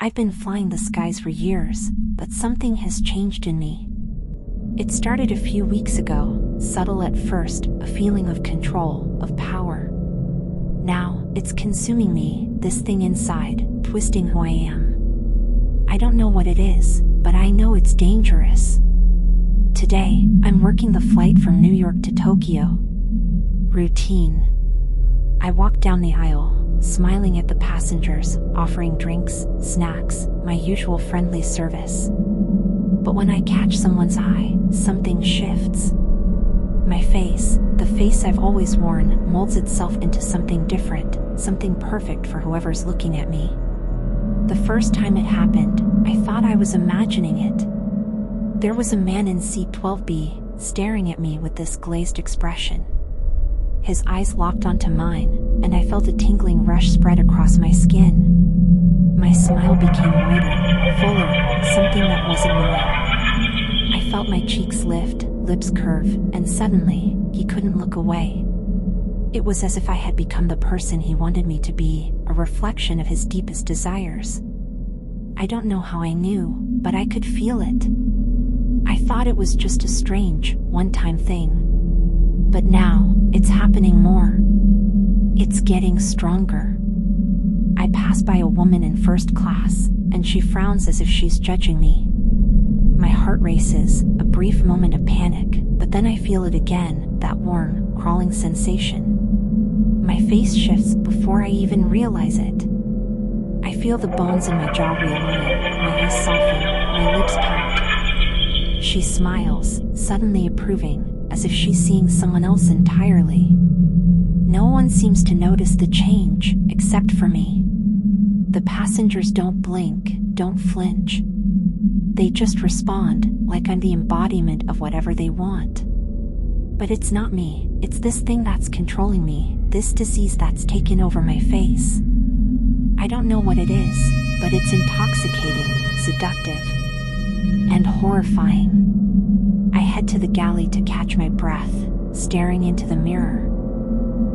I've been flying the skies for years, but something has changed in me. It started a few weeks ago, subtle at first, a feeling of control, of power. Now, it's consuming me, this thing inside, twisting who I am. I don't know what it is, but I know it's dangerous. Today, I'm working the flight from New York to Tokyo. Routine. I walk down the aisle, smiling at the passengers, offering drinks, snacks, my usual friendly service. But when I catch someone's eye, something shifts. My face, the face I've always worn, molds itself into something different, something perfect for whoever's looking at me. The first time it happened, I thought I was imagining it. There was a man in seat 12B, staring at me with this glazed expression. His eyes locked onto mine, and I felt a tingling rush spread across my skin. My smile became wider, fuller, something that wasn't mine. I felt my cheeks lift, lips curve, and suddenly, he couldn't look away. It was as if I had become the person he wanted me to be, a reflection of his deepest desires. I don't know how I knew, but I could feel it. I thought it was just a strange, one-time thing. But now, it's happening more. It's getting stronger. I pass by a woman in first class, and she frowns as if she's judging me. My heart races, a brief moment of panic, but then I feel it again, that warm, crawling sensation. My face shifts before I even realize it. I feel the bones in my jaw realign, my eyes soften, my lips pout. She smiles, suddenly approving, as if she's seeing someone else entirely. No one seems to notice the change, except for me. The passengers don't blink, don't flinch. They just respond, like I'm the embodiment of whatever they want. But it's not me, it's this thing that's controlling me, this disease that's taken over my face. I don't know what it is, but it's intoxicating, seductive, and horrifying. I head to the galley to catch my breath, staring into the mirror.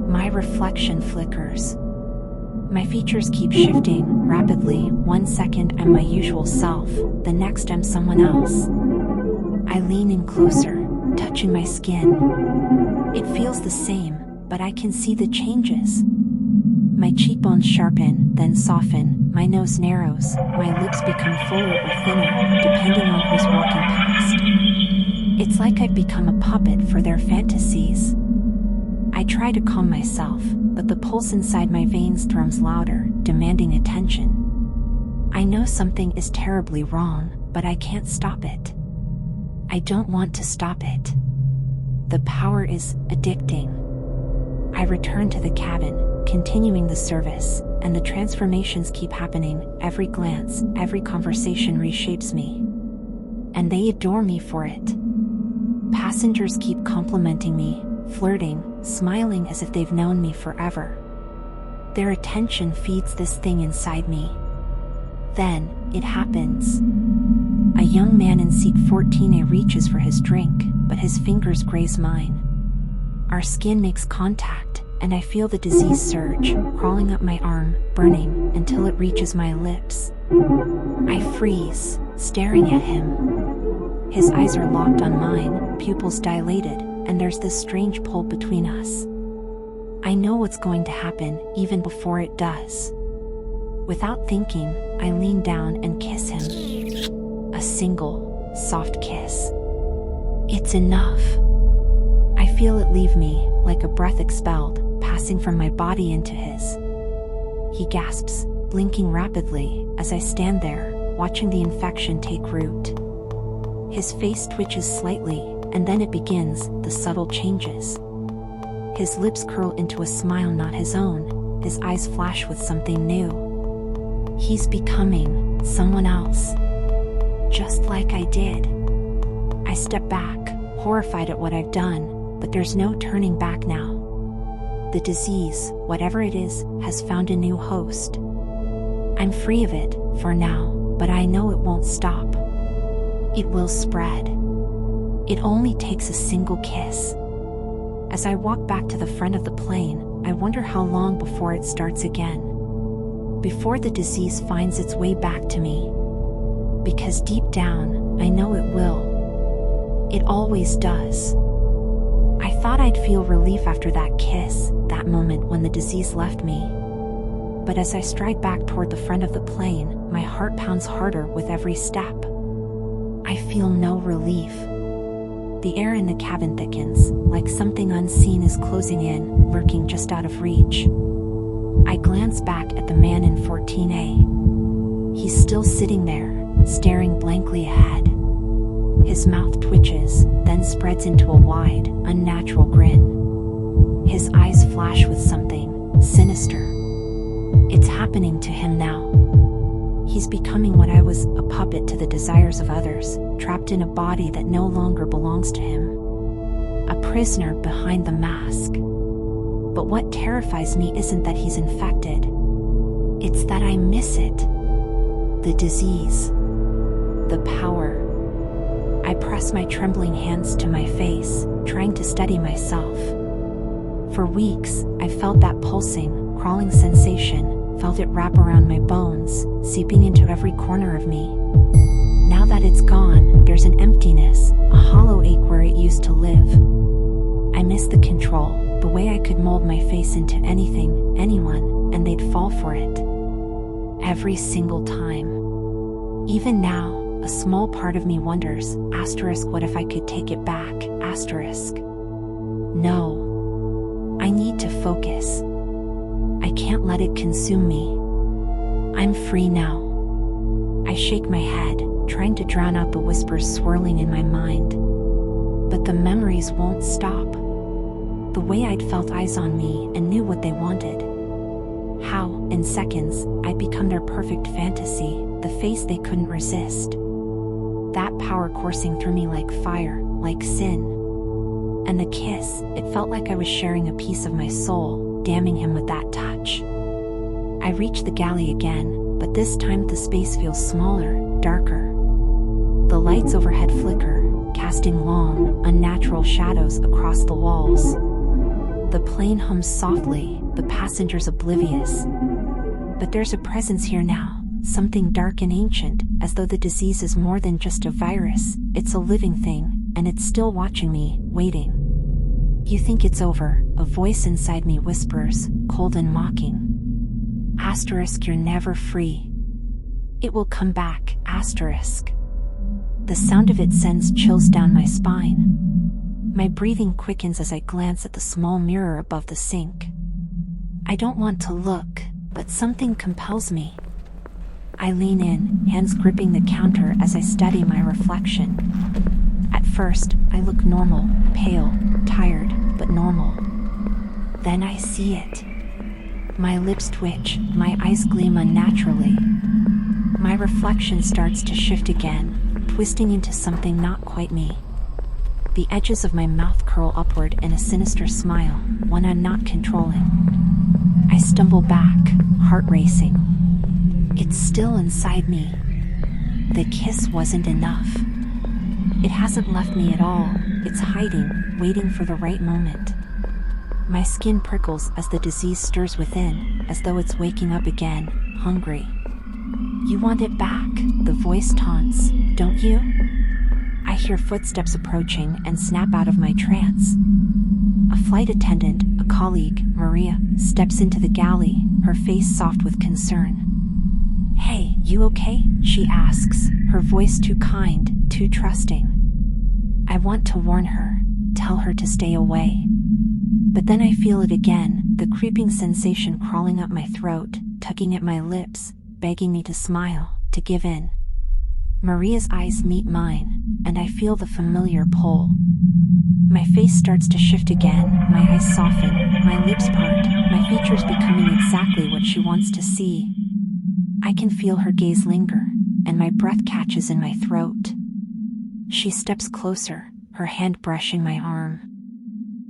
My reflection flickers. My features keep shifting, rapidly. 1 second I'm my usual self, the next I'm someone else. I lean in closer, touching my skin. It feels the same, but I can see the changes. My cheekbones sharpen, then soften, my nose narrows, my lips become fuller or thinner, depending on who's walking past. It's like I've become a puppet for their fantasies. I try to calm myself, but the pulse inside my veins thrums louder, demanding attention. I know something is terribly wrong, but I can't stop it. I don't want to stop it. The power is addicting. I return to the cabin, continuing the service, and the transformations keep happening. Every glance, every conversation reshapes me. And they adore me for it. Passengers keep complimenting me, flirting, smiling as if they've known me forever. Their attention feeds this thing inside me. Then, it happens. A young man in seat 14A reaches for his drink, but his fingers graze mine. Our skin makes contact, and I feel the disease surge, crawling up my arm, burning, until it reaches my lips. I freeze, staring at him. His eyes are locked on mine, pupils dilated, and there's this strange pull between us. I know what's going to happen, even before it does. Without thinking, I lean down and kiss him. A single, soft kiss. It's enough. I feel it leave me, like a breath expelled, passing from my body into his. He gasps, blinking rapidly, as I stand there, watching the infection take root. His face twitches slightly, and then it begins, the subtle changes. His lips curl into a smile not his own, his eyes flash with something new. He's becoming someone else. Just like I did. I step back, horrified at what I've done, but there's no turning back now. The disease, whatever it is, has found a new host. I'm free of it, for now, but I know it won't stop. It will spread. It only takes a single kiss. As I walk back to the front of the plane, I wonder how long before it starts again. before the disease finds its way back to me. Because deep down, I know it will. It always does. I thought I'd feel relief after that kiss, that moment when the disease left me. But as I stride back toward the front of the plane, my heart pounds harder with every step. I feel no relief. The air in the cabin thickens, like something unseen is closing in, lurking just out of reach. I glance back at the man in 14A. He's still sitting there, staring blankly ahead. His mouth twitches, then spreads into a wide, unnatural grin. His eyes flash with something sinister. It's happening to him now. He's becoming what I was, a puppet to the desires of others, trapped in a body that no longer belongs to him. A prisoner behind the mask. But what terrifies me isn't that he's infected. It's that I miss it. The disease. The power. I press my trembling hands to my face, trying to steady myself. For weeks, I felt that pulsing, crawling sensation, felt it wrap around my bones, seeping into every corner of me. Now that it's gone, there's an emptiness, a hollow ache where it used to live. I miss the control, the way I could mold my face into anything, anyone, and they'd fall for it. Every single time. Even now, a small part of me wonders, what if I could take it back, No. I need to focus. I can't let it consume me. I'm free now. I shake my head, trying to drown out the whispers swirling in my mind. But the memories won't stop. The way I'd felt eyes on me and knew what they wanted. How, in seconds, I'd become their perfect fantasy, the face they couldn't resist. That power coursing through me like fire, like sin. And the kiss, it felt like I was sharing a piece of my soul, damning him with that touch. I reach the galley again, but this time the space feels smaller, darker. The lights overhead flicker, casting long, unnatural shadows across the walls. The plane hums softly, the passengers oblivious. But there's a presence here now, something dark and ancient, as though the disease is more than just a virus, it's a living thing, and it's still watching me, waiting. You think it's over, a voice inside me whispers, cold and mocking. You're never free. It will come back, The sound of it sends chills down my spine. My breathing quickens as I glance at the small mirror above the sink. I don't want to look, but something compels me. I lean in, hands gripping the counter as I study my reflection. At first, I look normal, pale, tired, but normal. Then I see it. My lips twitch, my eyes gleam unnaturally. My reflection starts to shift again, twisting into something not quite me. The edges of my mouth curl upward in a sinister smile, one I'm not controlling. I stumble back, heart racing. It's still inside me. The kiss wasn't enough. It hasn't left me at all. It's hiding, waiting for the right moment. My skin prickles as the disease stirs within, as though it's waking up again, hungry. You want it back, the voice taunts, don't you? I hear footsteps approaching and snap out of my trance. A flight attendant, a colleague, Maria, steps into the galley, her face soft with concern. Hey, you okay? She asks, her voice too kind, too trusting. I want to warn her, tell her to stay away. But then I feel it again, the creeping sensation crawling up my throat, tugging at my lips, begging me to smile, to give in. Maria's eyes meet mine, and I feel the familiar pull. My face starts to shift again, my eyes soften, my lips part, my features becoming exactly what she wants to see. I can feel her gaze linger, and my breath catches in my throat. She steps closer, her hand brushing my arm.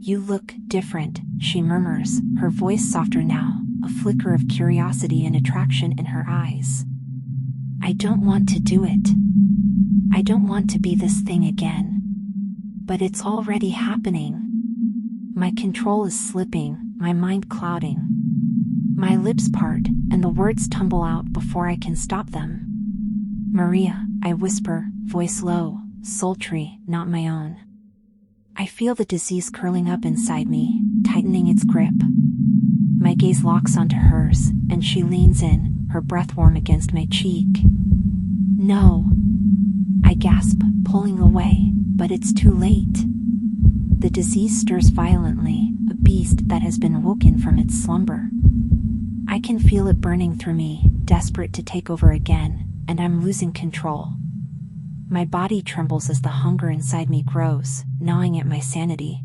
You look different, she murmurs, her voice softer now, a flicker of curiosity and attraction in her eyes. I don't want to do it. I don't want to be this thing again. But it's already happening. My control is slipping, my mind clouding. My lips part, and the words tumble out before I can stop them. Maria, I whisper, voice low, sultry, not my own. I feel the disease curling up inside me, tightening its grip. My gaze locks onto hers, and she leans in, her breath warm against my cheek. No. I gasp, pulling away, but it's too late. The disease stirs violently, a beast that has been woken from its slumber. I can feel it burning through me, desperate to take over again, and I'm losing control. My body trembles as the hunger inside me grows, gnawing at my sanity.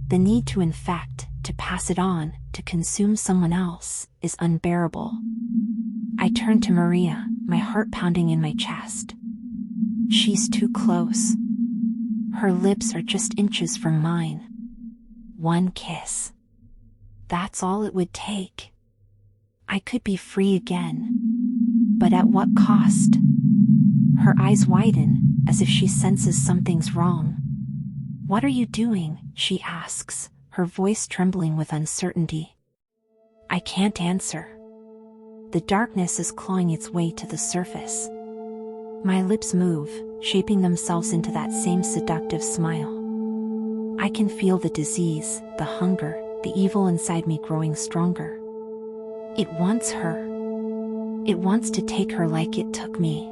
The need to infect, to pass it on, to consume someone else, is unbearable. I turn to Maria, my heart pounding in my chest. She's too close. Her lips are just inches from mine. One kiss. That's all it would take. I could be free again. But at what cost? Her eyes widen, as if she senses something's wrong. What are you doing? She asks, her voice trembling with uncertainty. I can't answer. The darkness is clawing its way to the surface. My lips move, shaping themselves into that same seductive smile. I can feel the disease, the hunger, the evil inside me growing stronger. It wants her. It wants to take her like it took me.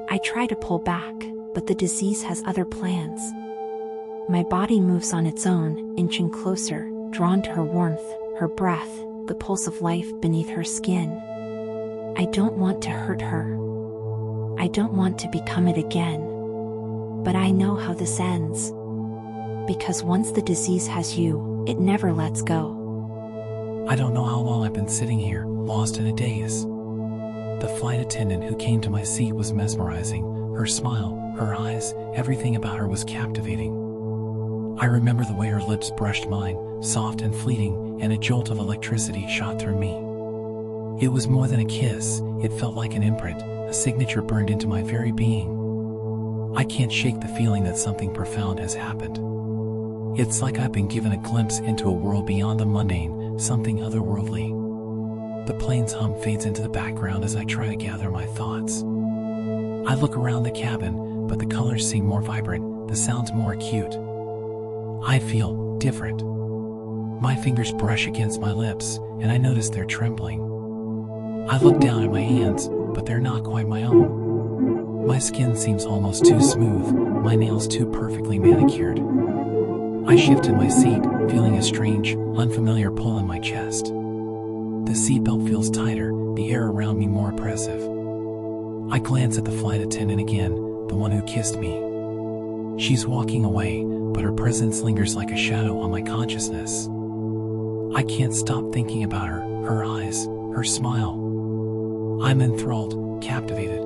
I try to pull back, but the disease has other plans. My body moves on its own, inching closer, drawn to her warmth, her breath, the pulse of life beneath her skin. I don't want to hurt her. I don't want to become it again. But I know how this ends. Because once the disease has you, it never lets go. I don't know how long I've been sitting here, lost in a daze. The flight attendant who came to my seat was mesmerizing. Her smile, her eyes, everything about her was captivating. I remember the way her lips brushed mine, soft and fleeting, and a jolt of electricity shot through me. It was more than a kiss, it felt like an imprint, a signature burned into my very being. I can't shake the feeling that something profound has happened. It's like I've been given a glimpse into a world beyond the mundane, something otherworldly. The plane's hum fades into the background as I try to gather my thoughts. I look around the cabin, but the colors seem more vibrant, the sounds more acute. I feel different. My fingers brush against my lips, and I notice they're trembling. I look down at my hands, but they're not quite my own. My skin seems almost too smooth, my nails too perfectly manicured. I shift in my seat, feeling a strange, unfamiliar pull in my chest. The seatbelt feels tighter, the air around me more oppressive. I glance at the flight attendant again, the one who kissed me. She's walking away, but her presence lingers like a shadow on my consciousness. I can't stop thinking about her, her eyes, her smile. I'm enthralled, captivated.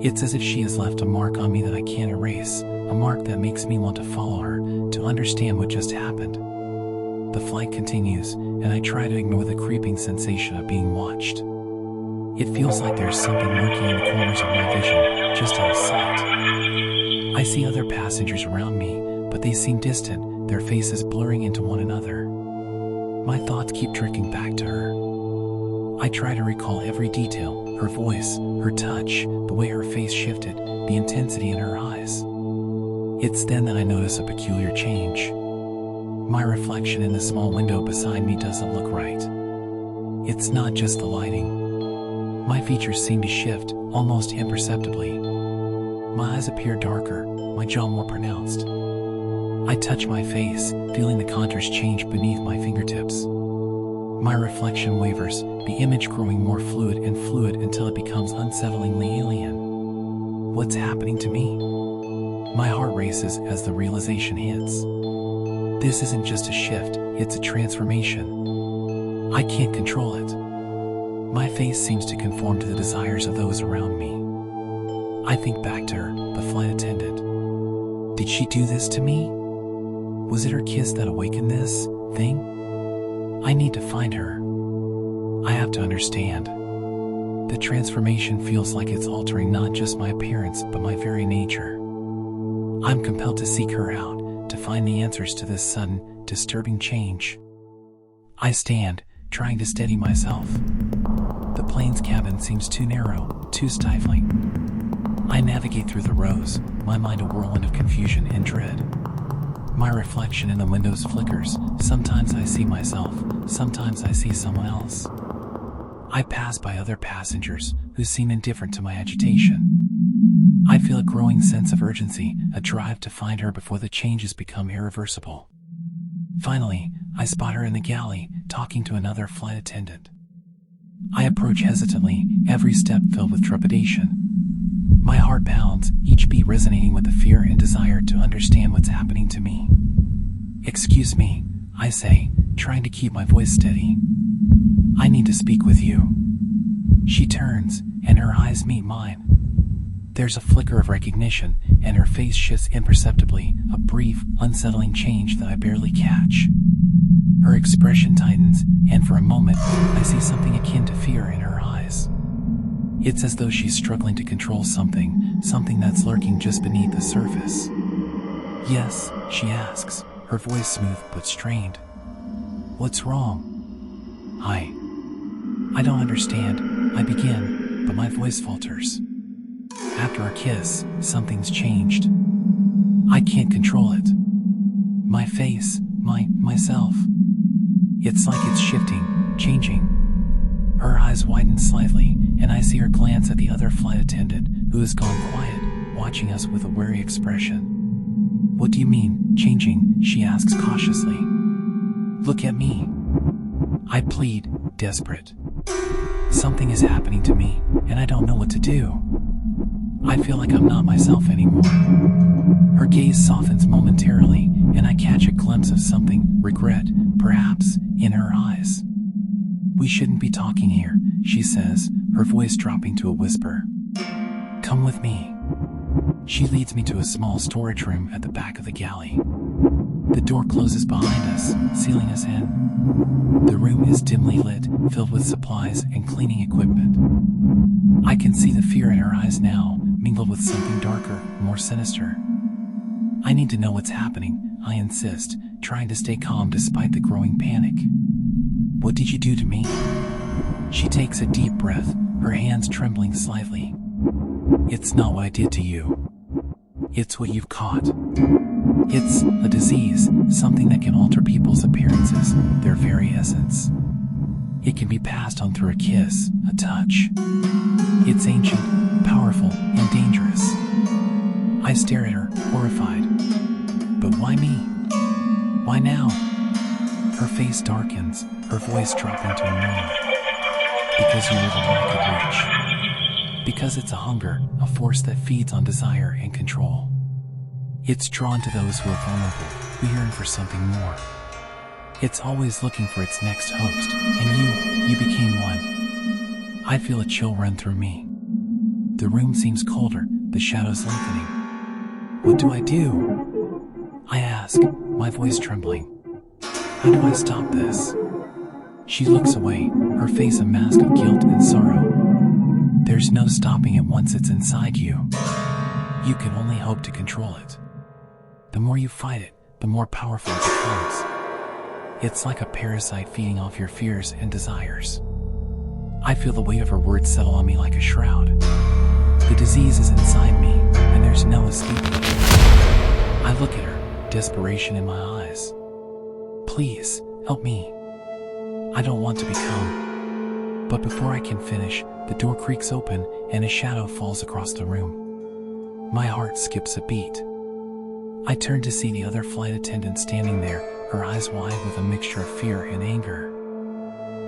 It's as if she has left a mark on me that I can't erase, a mark that makes me want to follow her, to understand what just happened. The flight continues, and I try to ignore the creeping sensation of being watched. It feels like there's something lurking in the corners of my vision, just out of sight. I see other passengers around me, but they seem distant, their faces blurring into one another. My thoughts keep drifting back to her. I try to recall every detail, her voice, her touch, the way her face shifted, the intensity in her eyes. It's then that I notice a peculiar change. My reflection in the small window beside me doesn't look right. It's not just the lighting. My features seem to shift, almost imperceptibly. My eyes appear darker, my jaw more pronounced. I touch my face, feeling the contours change beneath my fingertips. My reflection wavers, the image growing more fluid and fluid until it becomes unsettlingly alien. What's happening to me? My heart races as the realization hits. This isn't just a shift, it's a transformation. I can't control it. My face seems to conform to the desires of those around me. I think back to her, the flight attendant. Did she do this to me? Was it her kiss that awakened this thing? I need to find her. I have to understand. The transformation feels like it's altering not just my appearance, but my very nature. I'm compelled to seek her out, to find the answers to this sudden, disturbing change. I stand, trying to steady myself. The plane's cabin seems too narrow, too stifling. I navigate through the rows, my mind a whirlwind of confusion and dread. My reflection in the windows flickers. Sometimes I see myself, sometimes I see someone else. I pass by other passengers who seem indifferent to my agitation. I feel a growing sense of urgency, a drive to find her before the changes become irreversible. Finally, I spot her in the galley, talking to another flight attendant. I approach hesitantly, every step filled with trepidation. My heart pounds, each beat resonating with the fear and desire to understand what's happening to me. "Excuse me," I say, trying to keep my voice steady. "I need to speak with you." She turns, and her eyes meet mine. There's a flicker of recognition, and her face shifts imperceptibly, a brief, unsettling change that I barely catch. Her expression tightens, and for a moment, I see something akin to fear in her eyes. It's as though she's struggling to control something that's lurking just beneath the surface. "Yes," she asks, her voice smooth but strained. "What's wrong?" I don't understand," I begin, but my voice falters. After our kiss, something's changed. I can't control it. My face, myself. It's like it's shifting, changing. Her eyes widen slightly, and I see her glance at the other flight attendant, who has gone quiet, watching us with a wary expression. "What do you mean, changing?" she asks cautiously. "Look at me." I plead, desperate. Something is happening to me, and I don't know what to do. I feel like I'm not myself anymore. Her gaze softens momentarily, and I catch a glimpse of something, regret, perhaps, in her eyes. "We shouldn't be talking here," she says, her voice dropping to a whisper. "Come with me." She leads me to a small storage room at the back of the galley. The door closes behind us, sealing us in. The room is dimly lit, filled with supplies and cleaning equipment. I can see the fear in her eyes now, mingled with something darker, more sinister. "I need to know what's happening," I insist, trying to stay calm despite the growing panic. "What did you do to me?" She takes a deep breath, her hands trembling slightly. "It's not what I did to you. It's what you've caught. It's a disease, something that can alter people's appearances, their very essence. It can be passed on through a kiss, a touch. It's ancient, powerful, and dangerous." I stare at her, horrified. "But why me? Why now?" Her face darkens, her voice dropping to a murmur. "Because you were the one I could reach. Because it's a hunger, a force that feeds on desire and control. It's drawn to those who are vulnerable, who yearn for something more. It's always looking for its next host, and you became one." I feel a chill run through me. The room seems colder, the shadows lengthening. "What do I do?" I ask, my voice trembling. "How do I stop this?" She looks away, her face a mask of guilt and sorrow. "There's no stopping it once it's inside you. You can only hope to control it. The more you fight it, the more powerful it becomes. It's like a parasite feeding off your fears and desires." I feel the weight of her words settle on me like a shroud. The disease is inside me, and there's no escaping it. I look at her, desperation in my eyes. "Please, help me. I don't want to become..." But before I can finish, the door creaks open, and a shadow falls across the room. My heart skips a beat. I turn to see the other flight attendant standing there, her eyes wide with a mixture of fear and anger.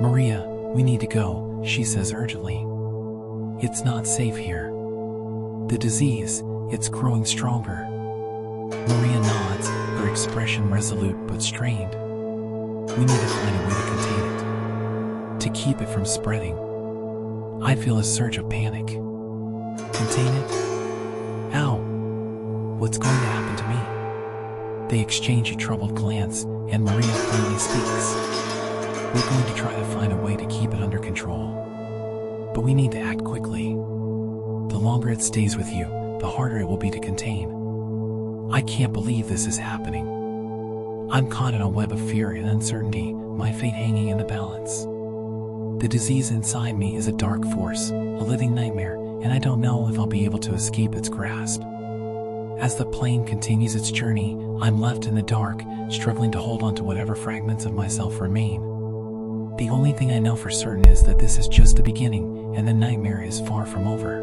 "Maria, we need to go," she says urgently. "It's not safe here. The disease, it's growing stronger." Maria nods, her expression resolute but strained. "We need to find a way to contain it, to keep it from spreading." I feel a surge of panic. Contain it? How? What's going to happen to me? They exchange a troubled glance, and Maria finally speaks. "We're going to try to find a way to keep it under control. But we need to act quickly. The longer it stays with you, the harder it will be to contain. I can't believe this is happening. I'm caught in a web of fear and uncertainty, my fate hanging in the balance. The disease inside me is a dark force, a living nightmare, and I don't know if I'll be able to escape its grasp. As the plane continues its journey, I'm left in the dark, struggling to hold on to whatever fragments of myself remain. The only thing I know for certain is that this is just the beginning, and the nightmare is far from over.